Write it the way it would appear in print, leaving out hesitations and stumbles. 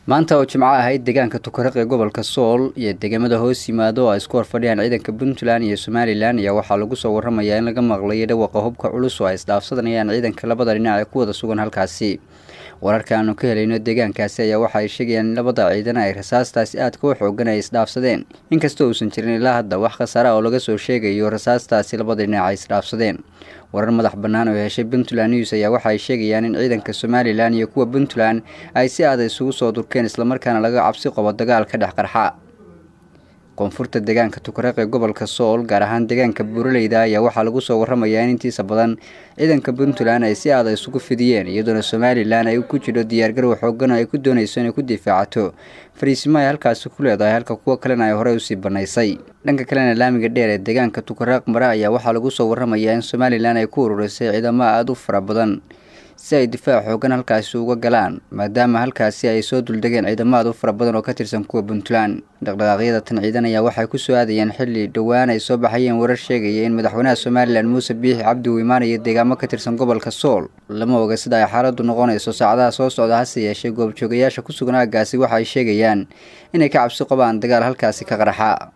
maanta oo Jimco ahayd deegaanka Tukaraq ee gobolka Sool iyo deegaamada hoos yimaado oo isku horfadhiyaan ciidanka Puntland iyo Somaliland ayaa waxaa lagu soo waramayaa in laga maqlay dhawaaqa hubka culus oo ay isdhaafsanayaan ciidanka labada dhinac ee ku wada sugan halkaasi. wararka aanu ka helayno deegaankaasi ayaa waxa ay sheegayaan in labada ciidan ay rasaastaasi aad ka xoogan ay isdhaafsadeen inkastoo uusan jirin ilaa hadda wax khasaare oo laga soo sheegayo rasaastaasi labada dhinac ay isdhaafsadeen. warar madax bannaan oo heshay Puntland News ayaa waxa ay sheegayaan in ciidanka Somaliland iyo kuwa Puntland ay si aad isugu soo durkeen isla markaana laga cabsi qabo dagaal ka dhex qarxa koonfurta deegaanka Tukaraq ee gobolka Sool gaar ahaan deegaanka Buuraleyda ayaa waxaa lagu soo waramayaa in intiisa badan ciidanka Puntland ay si aad isugu fidiyeen iyadoo Somaliland ay ku jiro diyaar garow xoogan ay ku doonayso inay ku difaacato fariisimo ay halkaas ku leedahay halka kuwa kalena ay hore u sii banaysay. dhanka kalena laamiga dheer ee deegaanka Tukaraq mara ayaa waxaa lagu soo waramayaa in Somaliland ay ku ururisay ciidamo aad u fara badan si ay difaac xoogan halkaas uga galaan maadaama halkaasi ay soo duldegeen ciidamada fara badan oo ka tirsan kuwa Puntland. dhaqdhaqaaqyada tan ciidan ayaa waxay ku soo aadayeen xilli dhawaan ay soo baxayeen warar sheegaya in madaxweynaha Somaliland Muuse Biixi Cabdi uu imaanayo deegaamo ka tirsan gobolka Sool. lama oga sida ay xaaladdu noqonayso saacadaha soo socda hase yeeshee goobjoogayaasha ku sugan aaggaasi waxa ay sheegayaan inay ka cabsi qabaan dagaal halkaasi ka qarxa.